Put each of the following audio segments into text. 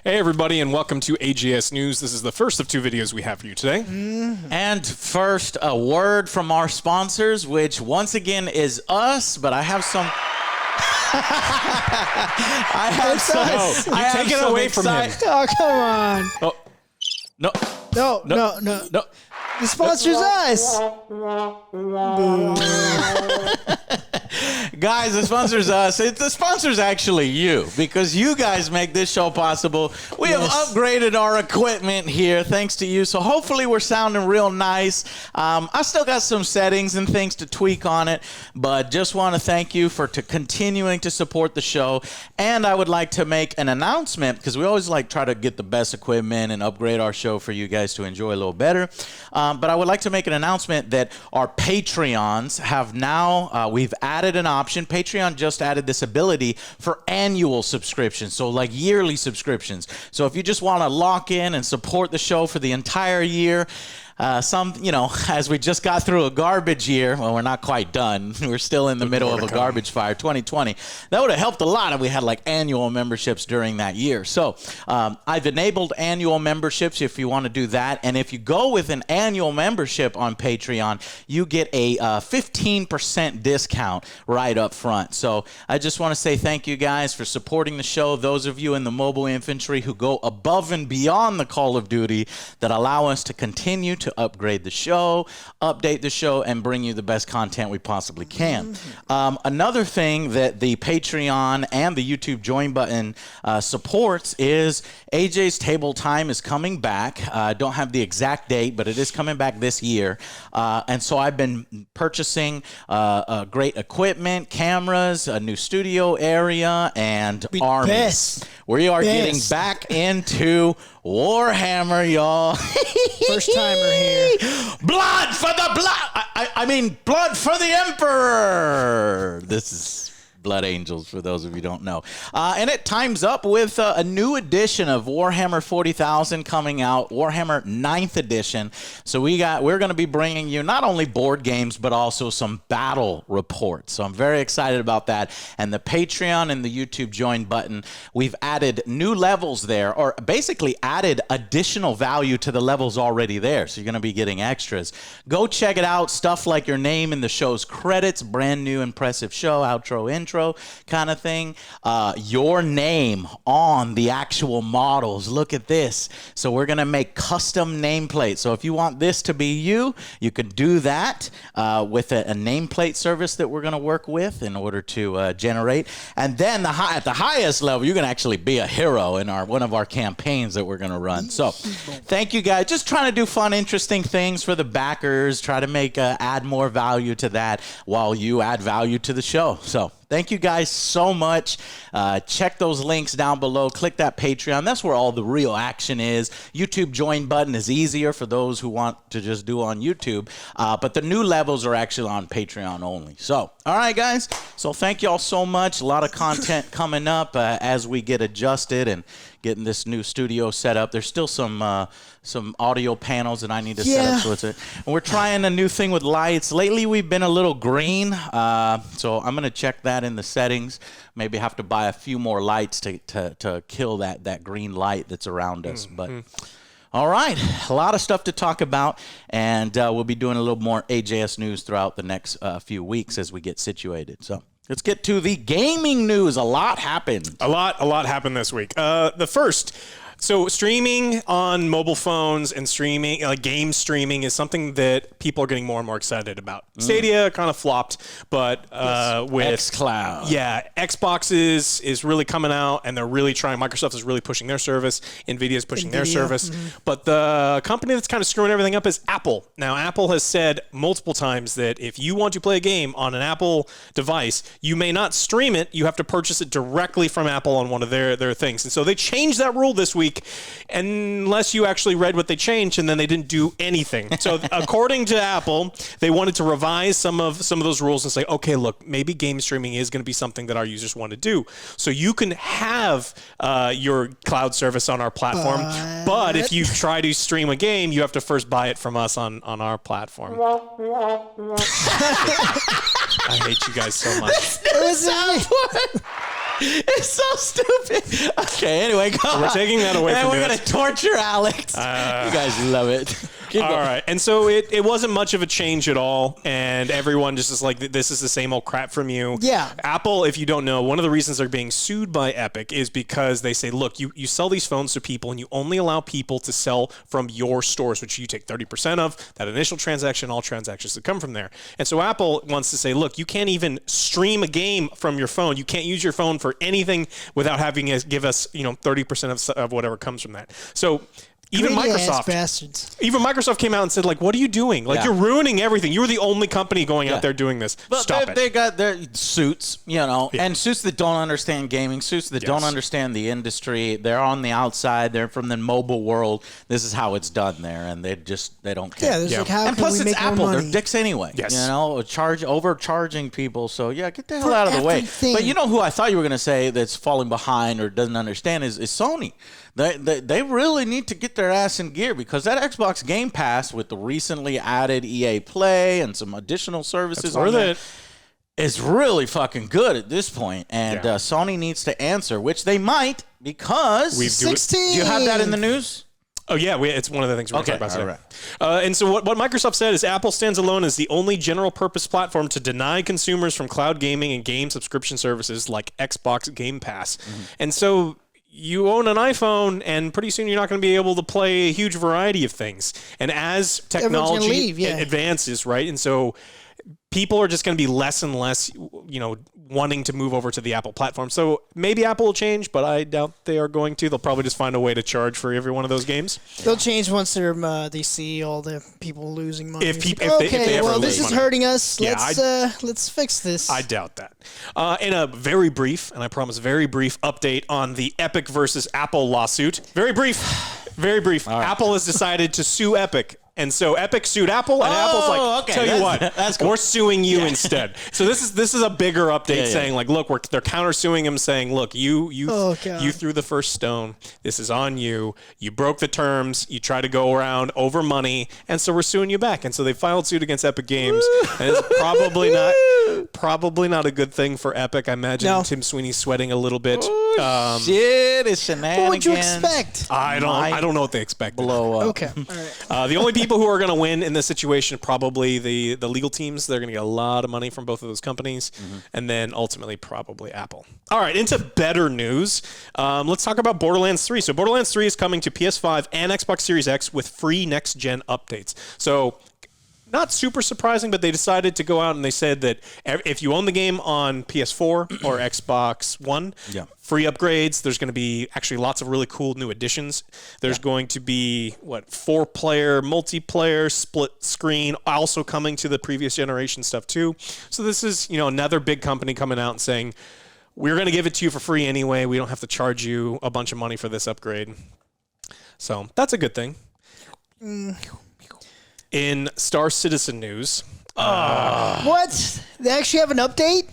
Hey, everybody, and welcome to AJS News. This is the first of two videos we have for you today. And first, a word from our sponsors, which once again is us, but I have some... Take it away from him. Oh, come on. Oh, No. No. The sponsor's us. Guys, the sponsor's us. The sponsor's actually you, because you guys make this show possible. We have upgraded our equipment here thanks to you, so hopefully we're sounding real nice. I still got some settings and things to tweak on it, but just want to thank you for continuing to support the show. And I would like to make an announcement, because we always try to get the best equipment and upgrade our show for you guys to enjoy a little better. But I would like to make an announcement that our Patreons have now, we've added an option. Patreon just added this ability for annual subscriptions, so like yearly subscriptions. So if you just want to lock in and support the show for the entire year, as we just got through a garbage year, well, we're not quite done. We're still in the middle of a garbage fire, 2020. That would have helped a lot if we had annual memberships during that year. So I've enabled annual memberships if you want to do that. And if you go with an annual membership on Patreon, you get a 15% discount right up front. So I just want to say thank you guys for supporting the show. Those of you in the mobile infantry who go above and beyond the Call of Duty that allow us to continue to upgrade the show, update the show, and bring you the best content we possibly can. Another thing that the Patreon and the YouTube join button supports is AJ's Table Time is coming back. I don't have the exact date, but it is coming back this year. And so I've been purchasing great equipment, cameras, a new studio area, and armies. We are getting back into Warhammer, y'all. First timer here. Blood for the blood for the Emperor. This is Blood Angels, for those of you who don't know. And it times up with a new edition of Warhammer 40,000 coming out, Warhammer 9th edition. So we're going to be bringing you not only board games, but also some battle reports. So I'm very excited about that. And the Patreon and the YouTube join button, we've added new levels there, or basically added additional value to the levels already there. So you're going to be getting extras. Go check it out. Stuff like your name in the show's credits, brand new impressive show, outro, intro kind of thing, your name on the actual models. Look at this. So we're going to make custom nameplates. So if you want this to be you can do that with a nameplate service that we're going to work with in order to generate. And then at the highest level, you can actually be a hero in one of our campaigns that we're going to run. So thank you guys. Just trying to do fun, interesting things for the backers. Try to make add more value to that while you add value to the show. So thank you guys so much. Check those links down below. Click that Patreon. That's where all the real action is. YouTube join button is easier for those who want to just do on YouTube. But the new levels are actually on Patreon only. So, all right, guys. So thank you all so much. A lot of content coming up as we get adjusted and getting this new studio set up. There's still some audio panels that I need to set up. And we're trying a new thing with lights. Lately, we've been a little green. So I'm going to check that in the settings. Maybe have to buy a few more lights to kill that green light that's around us. But all right, a lot of stuff to talk about, and we'll be doing a little more AJS news throughout the next few weeks as we get situated. So let's get to the gaming news. A lot happened. A lot happened this week. The first... So streaming on mobile phones and streaming, game streaming, is something that people are getting more and more excited about. Stadia kind of flopped, but with xCloud, Xbox is really coming out, and they're really trying. Microsoft is really pushing their service. Nvidia is pushing their service. But the company that's kind of screwing everything up is Apple. Now, Apple has said multiple times that if you want to play a game on an Apple device, you may not stream it. You have to purchase it directly from Apple on one of their things. And so they changed that rule this week, unless you actually read what they changed, and then they didn't do anything. So according to Apple, they wanted to revise some of those rules and say, okay, look, maybe game streaming is going to be something that our users want to do. So you can have your cloud service on our platform, but if you try to stream a game, you have to first buy it from us on our platform. I hate you guys so much. It's so stupid. Okay, anyway, go on. We're taking that away and from we're you. going to torture Alex. You guys love it. Keep All going. right. And so it wasn't much of a change at all. And everyone just is like, this is the same old crap from you. Yeah. Apple, if you don't know, one of the reasons they're being sued by Epic is because they say, look, you sell these phones to people and you only allow people to sell from your stores, which you take 30% of, that initial transaction, all transactions that come from there. And so Apple wants to say, look, you can't even stream a game from your phone. You can't use your phone for anything without having us give us, 30% of whatever comes from that. So even Greedy-ass bastards. Even Microsoft came out and said, like, what are you doing? Like, you're ruining everything. You're the only company going out there doing this. But Stop it. They got their suits, and suits that don't understand gaming, suits that don't understand the industry. They're on the outside. They're from the mobile world. This is how it's done there, and they don't care. Yeah, there's like, how and can plus, we it's make Apple. more They're money? dicks anyway. Yes. Overcharging people. So, get the hell For out of the way. everything. But you know who I thought you were going to say that's falling behind or doesn't understand is Sony. They really need to get their ass in gear because that Xbox Game Pass with the recently added EA Play and some additional services on there is really fucking good at this point. And Sony needs to answer, which they might because... We've do 16. Do you have that in the news? Oh, yeah, it's one of the things we're going to talk about today. All right. And so what Microsoft said is Apple stands alone as the only general-purpose platform to deny consumers from cloud gaming and game subscription services like Xbox Game Pass. Mm-hmm. And so you own an iPhone, and pretty soon you're not going to be able to play a huge variety of things. And as technology advances, right, and so people are just going to be less and less, wanting to move over to the Apple platform. So maybe Apple will change, but I doubt they are going to. They'll probably just find a way to charge for every one of those games. They'll change once they see all the people losing money. If they ever lose this is money. hurting us. Yeah, Let's fix this. I doubt that. In a very brief, and I promise very brief, update on the Epic versus Apple lawsuit. Very brief. Very brief. Right. Apple has decided to sue Epic. And so Epic sued Apple, and Apple's like, okay. tell you what, cool. we're suing you instead. So this is a bigger update saying, like, look, they're countersuing him, saying, look, you threw the first stone. This is on you. You broke the terms. You tried to go around over money, and so we're suing you back. And so they filed suit against Epic Games, and it's probably not a good thing for Epic. I imagine Tim Sweeney's sweating a little bit. Shit, it's shenanigans. What would you expect? I don't know what they expect. Blow up. Okay, all right. The only people who are going to win in this situation are probably the legal teams. They're going to get a lot of money from both of those companies, and then ultimately probably Apple. All right, into better news. Let's talk about Borderlands 3. So Borderlands 3 is coming to PS5 and Xbox Series X with free next-gen updates. So not super surprising, but they decided to go out and they said that if you own the game on PS4 or Xbox One, free upgrades. There's going to be actually lots of really cool new additions. There's going to be 4-player multiplayer split screen, also coming to the previous generation stuff too. So this is another big company coming out and saying we're going to give it to you for free anyway. We don't have to charge you a bunch of money for this upgrade. So that's a good thing. In Star Citizen news. What? They actually have an update?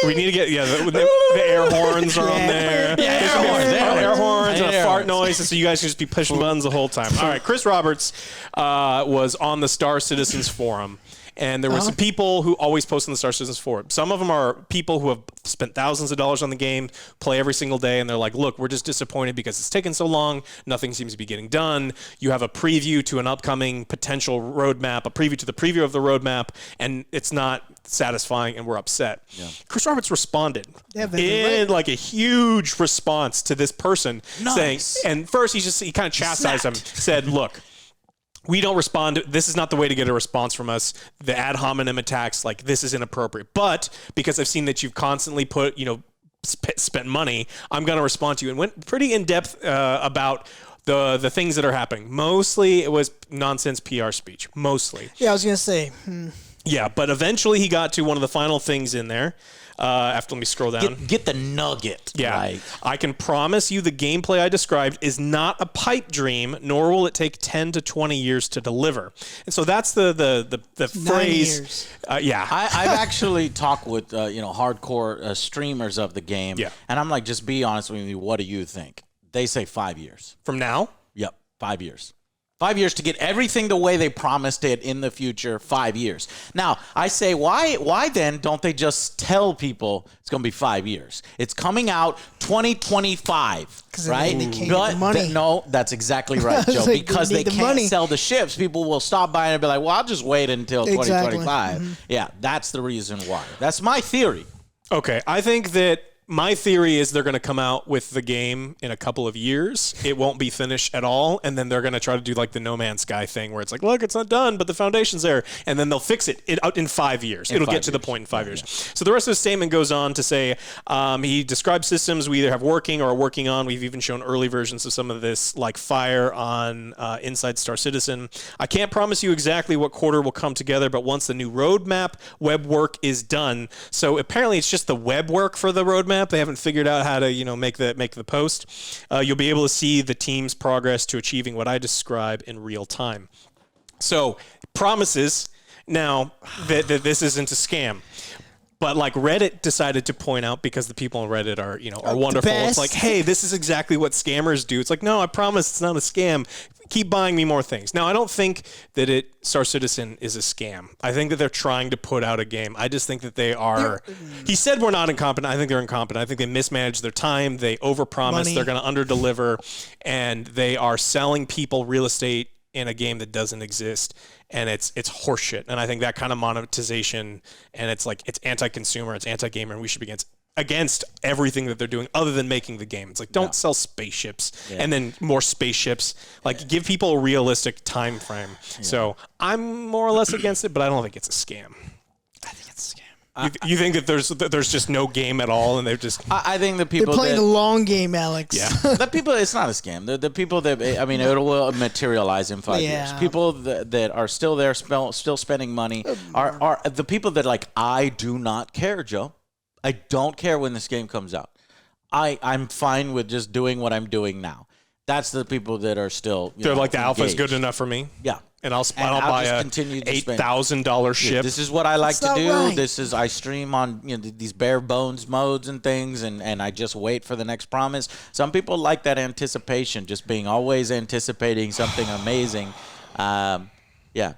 We need to get the air horns are on there. Air horns and a fart noise, and so you guys can just be pushing buttons the whole time. All right, Chris Roberts was on the Star Citizens forum. And there were some people who always post on the Star Citizens forum. Some of them are people who have spent thousands of dollars on the game, play every single day, and they're like, look, we're just disappointed because it's taken so long. Nothing seems to be getting done. You have a preview to an upcoming potential roadmap, a preview to the preview of the roadmap, and it's not satisfying, and we're upset. Yeah. Chris Roberts responded in like a huge response to this person saying, and first he kind of chastised him, said, look, we don't respond. This is not the way to get a response from us. The ad hominem attacks, like, this is inappropriate. But because I've seen that you've constantly spent money, I'm going to respond to you. And went pretty in depth about the things that are happening. Mostly it was nonsense PR speech. Mostly. Yeah, I was going to say. Yeah, but eventually he got to one of the final things in there. Let me scroll down. Get the nugget. Yeah. Right. I can promise you the gameplay I described is not a pipe dream, nor will it take 10 to 20 years to deliver. And so that's the phrase. Yeah. I've actually talked with hardcore streamers of the game. Yeah. And I'm like, just be honest with me. What do you think? They say 5 years. From now? Yep. 5 years. 5 years to get everything the way they promised it in the future, 5 years. Now, I say, why then don't they just tell people it's going to be 5 years? It's coming out 2025, right? They can't get the money. No, that's exactly right, Joe. Like, because they can't sell the ships. People will stop buying and be like, well, I'll just wait until 2025. Yeah, that's the reason why. That's my theory. Okay, I think that my theory is they're going to come out with the game in a couple of years. It won't be finished at all, and then they're going to try to do like the No Man's Sky thing where it's like, look, it's not done, but the foundation's there, and then they'll fix it out in 5 years. It'll get to the point in 5 years. So the rest of the statement goes on to say he describes systems we either have working or are working on. We've even shown early versions of some of this, like Fire on Inside Star Citizen. I can't promise you exactly what quarter will come together, but once the new roadmap web work is done, so apparently it's just the web work for the roadmap. They haven't figured out how to, make the post. You'll be able to see the team's progress to achieving what I describe in real time. So promises now that this isn't a scam. But like Reddit decided to point out, because the people on Reddit are wonderful. It's like, hey, this is exactly what scammers do. It's like, no, I promise it's not a scam. Keep buying me more things. Now, I don't think that Star Citizen is a scam. I think that they're trying to put out a game. I just think that they are. He said we're not incompetent. I think they're incompetent. I think they mismanage their time. They overpromise. They're going to underdeliver, and they are selling people real estate in a game that doesn't exist. And it's horseshit. And I think that kind of monetization, and it's like, it's anti-consumer, it's anti-gamer, and we should be against everything that they're doing other than making the game. It's like, don't sell spaceships and then more spaceships. Like, give people a realistic time frame. So I'm more or less against it, but I don't think it's a scam. I think it's a scam. You think that there's just no game at all, and they're just... I think the people they're playing the long game, Alex. Yeah. The people, it's not a scam. The people that, it will materialize in 5 years. People that are still there, still spending money, are the people that like, I do not care, Joe. I don't care when this game comes out. I'm fine with just doing what I'm doing now. That's the people that are still. They're like, the alpha is good enough for me. Yeah. And I'll buy a $8,000 ship. This is what I like to do. Right. This is, I stream on these bare bones modes and things, and I just wait for the next promise. Some people like that anticipation, just being always anticipating something amazing. Yeah.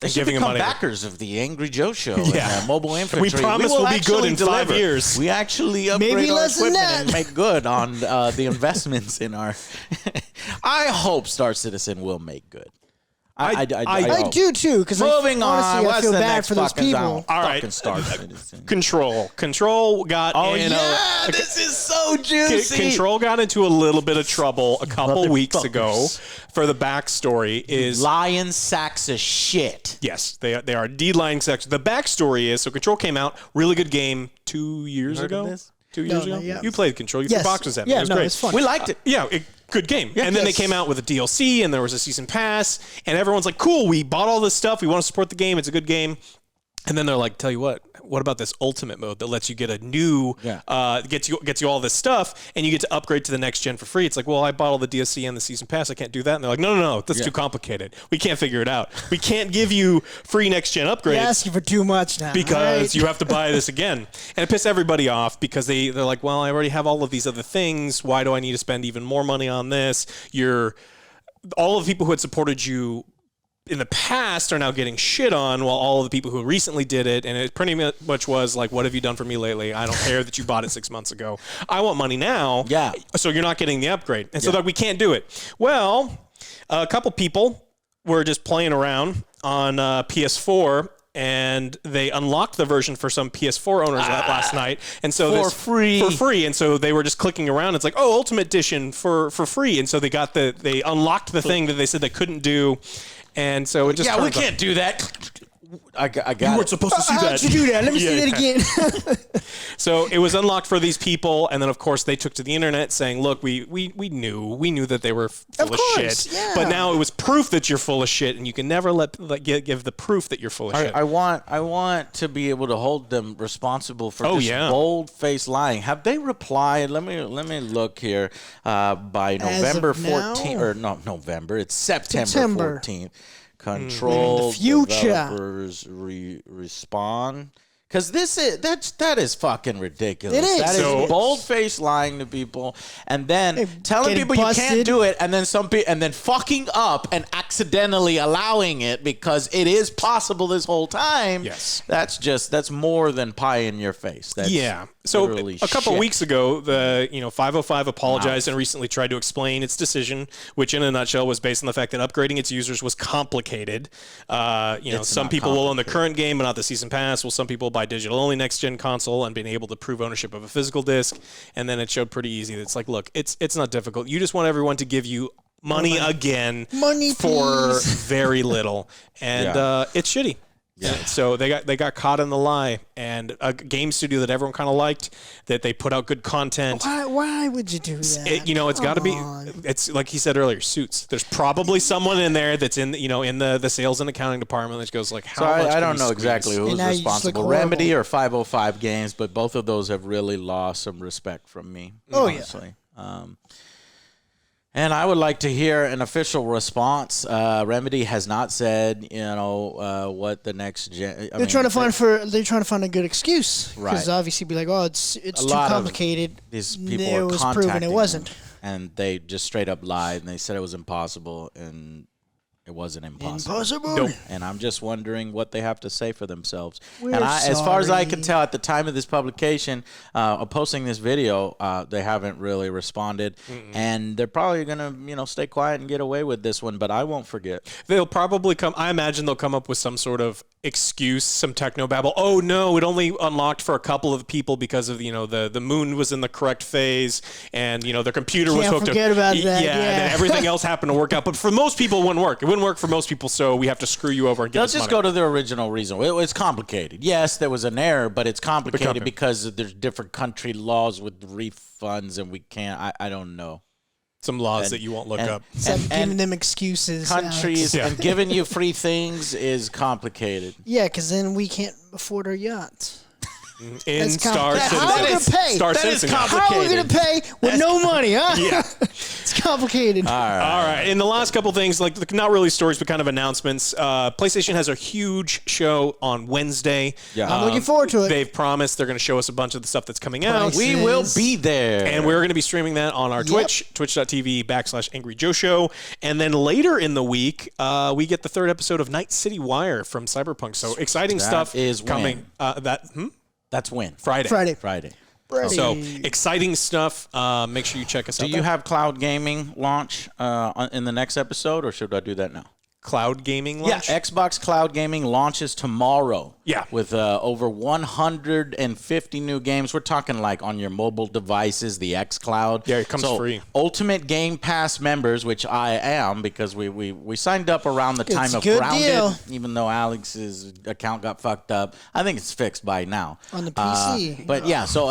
They should become backers of the Angry Joe Show and Mobile Infantry. We promise we'll be good in 5 years. We actually upgrade our equipment and make good on the investments in our... I hope Star Citizen will make good. I do too, because moving on. I feel bad for those people. All right, Control got in. This is so juicy. Control got into a little bit of trouble a couple weeks ago. For the backstory is lion sacks of shit. Yes, they are D-line sacks. The backstory is, so Control came out, really good game 2 years ago. 2 years ago, you played Control. You threw boxes at me. It was great. It's fun. We liked it. Good game. And then they came out with a DLC, and there was a season pass, and everyone's like, cool, we bought all this stuff. We want to support the game. It's a good game. And then they're like, tell you what about this ultimate mode that lets you get a new, gets you all this stuff, and you get to upgrade to the next gen for free? It's like, well, I bought all the DLC and the season pass. I can't do that. And they're like, no, that's too complicated. We can't figure it out. We can't give you free next gen upgrades. You're asking for too much now. Because you have to buy this again. And it pissed everybody off because they're like, well, I already have all of these other things. Why do I need to spend even more money on this? All of the people who had supported you in the past are now getting shit on, while all of the people who recently did it, and it pretty much was like, what have you done for me lately? I don't care that you bought it 6 months ago. I want money now. Yeah. So you're not getting the upgrade. And so like, we can't do it. Well, a couple people were just playing around on PS4, and they unlocked the version for some PS4 owners last night, and so for free, and so they were just clicking around. It's like, oh, Ultimate Edition for free, and so they unlocked the thing that they said they couldn't do. And so it just we can't do that. I got you weren't supposed to see that. How'd you do that? Let me see that again. So it was unlocked for these people, and then of course they took to the internet saying, "Look, we knew that they were full of shit, but now it was proof that you're full of shit, and you can never give the proof that you're full of shit." I want to be able to hold them responsible for bold-faced lying. Have they replied? Let me look here. By November 14th, or no, November. It's September 14th. Control the future. developers respond. Because that is fucking ridiculous. It is. That So- is bold-faced lying to people, and then telling getting people you busted. can't do it, and then fucking up and accidentally allowing it because it is possible this whole time. Yes. That's more than pie in your face. That's Yeah. So literally a couple shit. weeks ago, the 505 apologized and recently tried to explain its decision, which in a nutshell was based on the fact that upgrading its users was complicated. Some not people will own the current game but not the season pass. Well, some people buy digital only next gen console and being able to prove ownership of a physical disc. And then it showed pretty easy. It's like, look, it's not difficult. You just want everyone to give you money again for please. very little, and it's shitty. Yeah. So they got caught in the lie, and a game studio that everyone kind of liked, that they put out good content. Why would you do that? It's got to be. It's like he said earlier, suits. There's probably someone in there that's in the sales and accounting department that goes like, how much? I can don't we know squeeze? exactly who's now you just look responsible, horrible. Remedy or 505 Games, but both of those have really lost some respect from me. Oh, yeah. honestly. And I would like to hear an official response. Remedy has not said, what the next gen. They're trying to find a good excuse because Right. obviously be like, oh, it's too lot of complicated. These people It are was contacting proven it wasn't. them, and they just straight up lied, and they said it was impossible, and it wasn't impossible. Impossible. And I'm just wondering what they have to say for themselves. We're As far as I can sorry. tell, at the time of this publication, of posting this video, they haven't really responded, and they're probably gonna, stay quiet and get away with this one. But I won't forget. They'll probably come. I imagine they'll come up with some sort of excuse, some techno babble. Oh no, it only unlocked for a couple of people because of the moon was in the correct phase, and their computer was Can't hooked forget up. about that, And yeah. then everything else happened to work out. But for most people, it wouldn't work. It wouldn't work for most people. So we have to screw you over and get Let's this just money. go to the original reason. It's complicated. Yes, there was an error, but it's complicated because there's different country laws with refunds, and we can't. I don't know. Some laws that you won't look up. Stop giving them excuses. Countries Yeah. and giving you free things is complicated. Yeah, because then we can't afford our yachts. In That's Star How Citizen. are we gonna pay? Star That is Citizen. How are we gonna pay with no money? Huh? Yeah. It's complicated. All right. In the last couple things, like not really stories, but kind of announcements. PlayStation has a huge show on Wednesday. Yeah. I'm looking forward to it. They've promised they're going to show us a bunch of the stuff that's coming out. Prices. We will be there. And we're going to be streaming that on our Twitch, twitch.tv/Angry Joe Show. And then later in the week, we get the third episode of Night City Wire from Cyberpunk. So exciting That stuff is coming. That's when. Friday. Friday. So exciting stuff. Make sure you check us out. Do you have cloud gaming launch in the next episode, or should I do that now? cloud gaming launch? Yeah, Xbox Cloud Gaming launches tomorrow. Yeah. With over 150 new games. We're talking like on your mobile devices, the xCloud. Yeah, it comes free. Ultimate Game Pass members, which I am because we signed up around the time It's a of good Grounded, deal. even though Alex's account got fucked up. I think it's fixed by now. On the PC. But yeah, so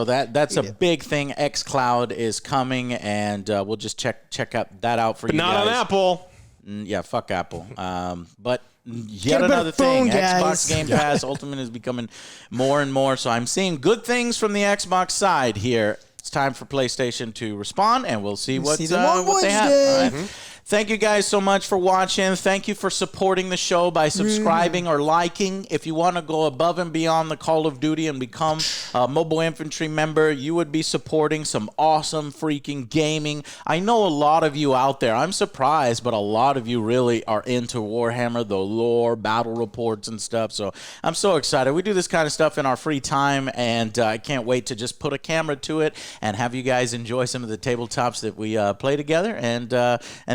that's a big thing. xCloud is coming, and we'll just check out that out for you Not guys. on Apple. Yeah, fuck Apple. But Get yet a better another thing, phone, guys. Xbox Game Pass Ultimate is becoming more and more. So I'm seeing good things from the Xbox side here. It's time for PlayStation to respond, and we'll see what see them on they have. Wednesday. All right. Thank you guys so much for watching. Thank you for supporting the show by subscribing or liking. If you want to go above and beyond the Call of Duty and become a mobile infantry member, you would be supporting some awesome freaking gaming. I know a lot of you out there, I'm surprised, but a lot of you really are into Warhammer, the lore, battle reports and stuff. So I'm so excited. We do this kind of stuff in our free time, and I can't wait to just put a camera to it and have you guys enjoy some of the tabletops that we play together. And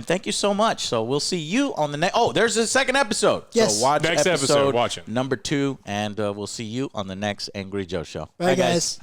thank you so much. So we'll see you on the next. Oh, there's a second episode. Yes. So watch Next episode, watch it. number 2, and we'll see you on the next Angry Joe Show. Bye, guys.